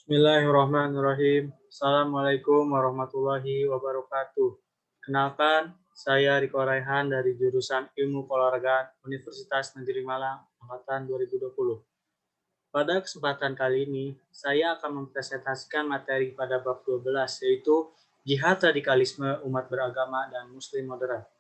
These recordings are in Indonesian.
Bismillahirrahmanirrahim. Assalamualaikum warahmatullahi wabarakatuh. Kenalkan, saya Riko Raihan dari jurusan Ilmu Keolahragaan Universitas Negeri Malang, angkatan 2020. Pada kesempatan kali ini, saya akan mempresentasikan materi pada bab 12, yaitu Jihad Radikalisme Umat Beragama dan Muslim Moderat.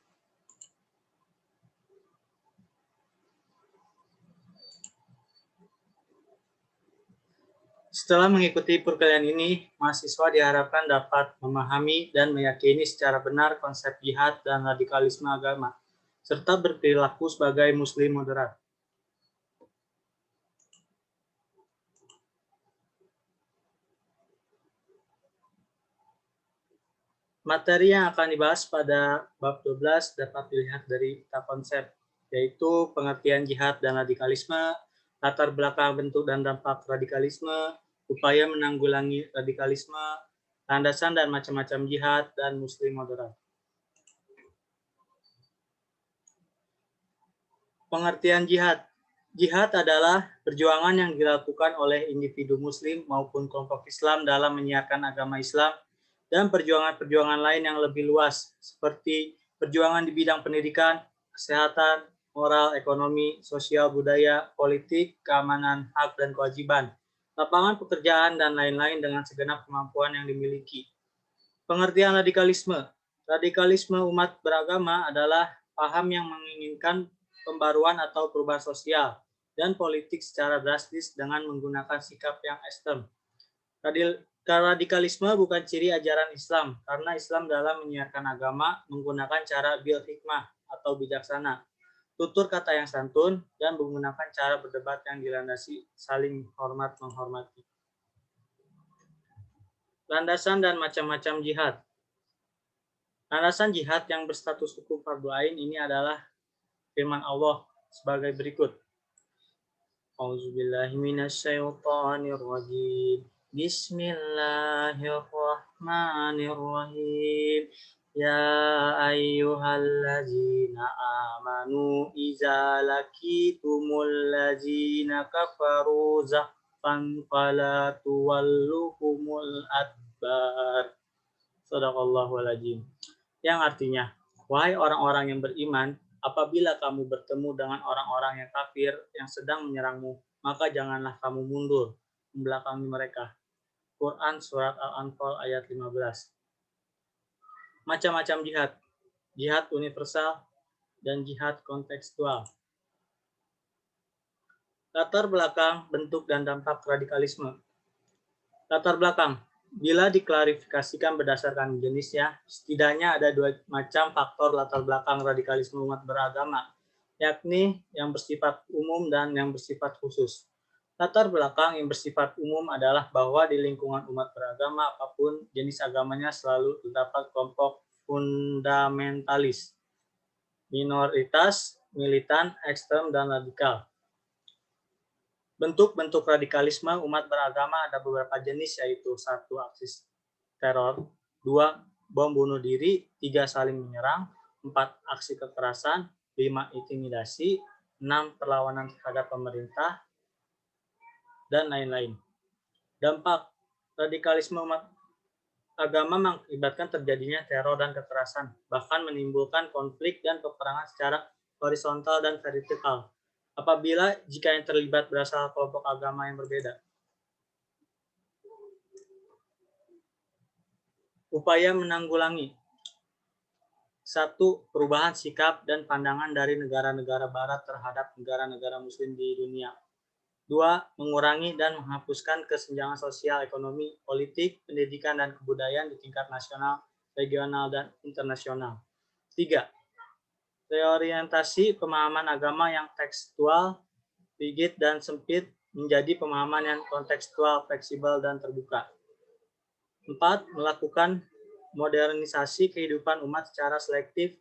Setelah mengikuti perkuliahan ini, mahasiswa diharapkan dapat memahami dan meyakini secara benar konsep jihad dan radikalisme agama, serta berperilaku sebagai muslim moderat. Materi yang akan dibahas pada bab 12 dapat dilihat dari konsep, yaitu pengertian jihad dan radikalisme, latar belakang bentuk dan dampak radikalisme, upaya menanggulangi radikalisme, landasan dan macam-macam jihad, dan muslim moderat. Pengertian jihad. Jihad adalah perjuangan yang dilakukan oleh individu muslim maupun kelompok Islam dalam menyiarkan agama Islam dan perjuangan-perjuangan lain yang lebih luas, seperti perjuangan di bidang pendidikan, kesehatan, moral, ekonomi, sosial, budaya, politik, keamanan, hak, dan kewajiban, lapangan pekerjaan, dan lain-lain dengan segenap kemampuan yang dimiliki. Pengertian radikalisme. Radikalisme umat beragama adalah paham yang menginginkan pembaruan atau perubahan sosial dan politik secara drastis dengan menggunakan sikap yang ekstrem. Radikalisme bukan ciri ajaran Islam, karena Islam dalam menyiarkan agama menggunakan cara bil hikmah atau bijaksana, tutur kata yang santun, dan menggunakan cara berdebat yang dilandasi saling hormat menghormati. Landasan dan macam-macam jihad. Landasan jihad yang berstatus hukum fardu ain ini adalah firman Allah sebagai berikut. A'udzubillahi minasyaitonirrajim. Bismillahirrahmanirrahim. Ya ayyuhallazina amanu iza laqitumul ladzina kafaru zahfan fala tuwalluhumul adbar. Shadaqallahul azim. Yang artinya, wahai orang-orang yang beriman, apabila kamu bertemu dengan orang-orang yang kafir yang sedang menyerangmu, maka janganlah kamu mundur membelakangi mereka. Quran Surat Al-Anfal ayat 15. Macam-macam jihad. Jihad universal dan jihad kontekstual. Latar belakang, bentuk, dan dampak radikalisme. Latar belakang. Bila diklarifikasikan berdasarkan jenisnya, setidaknya ada dua macam faktor latar belakang radikalisme umat beragama, yakni yang bersifat umum dan yang bersifat khusus. Latar belakang yang bersifat umum adalah bahwa di lingkungan umat beragama apapun jenis agamanya selalu terdapat kelompok fundamentalis, minoritas, militan, ekstrem, dan radikal. Bentuk-bentuk radikalisme umat beragama ada beberapa jenis, yaitu 1. Aksi teror, 2. Bom bunuh diri, 3. Saling menyerang, 4. Aksi kekerasan, 5. Intimidasi, 6. Perlawanan terhadap pemerintah, dan lain-lain. Dampak radikalisme umat agama mengakibatkan terjadinya teror dan kekerasan, bahkan menimbulkan konflik dan peperangan secara horizontal dan vertikal, apabila jika yang terlibat berasal kelompok agama yang berbeda. Upaya menanggulangi. 1. Perubahan sikap dan pandangan dari negara-negara barat terhadap negara-negara muslim di dunia. 2. Mengurangi dan menghapuskan kesenjangan sosial, ekonomi, politik, pendidikan, dan kebudayaan di tingkat nasional, regional, dan internasional. 3. Reorientasi pemahaman agama yang tekstual, rigid, dan sempit menjadi pemahaman yang kontekstual, fleksibel, dan terbuka. 4. Melakukan modernisasi kehidupan umat secara selektif.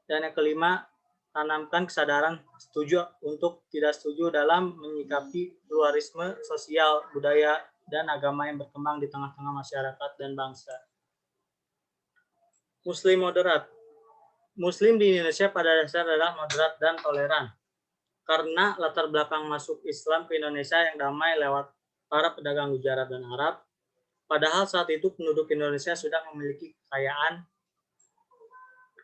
Dan yang kelima, tanamkan kesadaran setuju untuk tidak setuju dalam menyikapi pluralisme sosial, budaya, dan agama yang berkembang di tengah-tengah masyarakat dan bangsa. Muslim moderat. Muslim di Indonesia pada dasarnya adalah moderat dan toleran. Karena latar belakang masuk Islam ke Indonesia yang damai lewat para pedagang Gujarat dan Arab. Padahal saat itu penduduk Indonesia sudah memiliki kekayaan,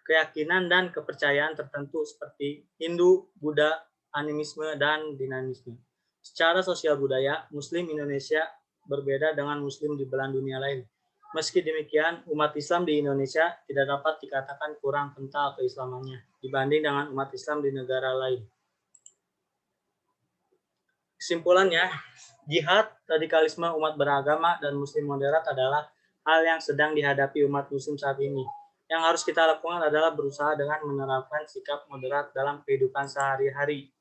keyakinan, dan kepercayaan tertentu seperti Hindu, Buddha, animisme, dan dinamisme. Secara sosial budaya, Muslim Indonesia berbeda dengan Muslim di belahan dunia lain. Meski demikian, umat Islam di Indonesia tidak dapat dikatakan kurang kental keislamannya dibanding dengan umat Islam di negara lain. Kesimpulannya, jihad, radikalisme umat beragama, dan Muslim moderat adalah hal yang sedang dihadapi umat Muslim saat ini. Yang harus kita lakukan adalah berusaha dengan menerapkan sikap moderat dalam kehidupan sehari-hari.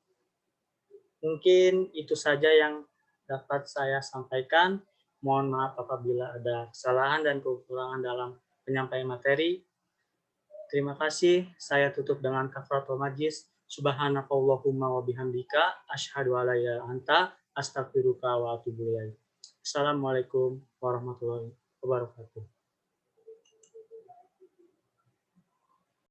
Mungkin itu saja yang dapat saya sampaikan. Mohon maaf apabila ada kesalahan dan kekurangan dalam penyampaian materi. Terima kasih. Saya tutup dengan kafaratul majlis. Subhanakallahumma wa bihamdika asyhadu alla ilaha illa anta astaghfiruka wa atubu ilaik. Assalamualaikum warahmatullahi wabarakatuh.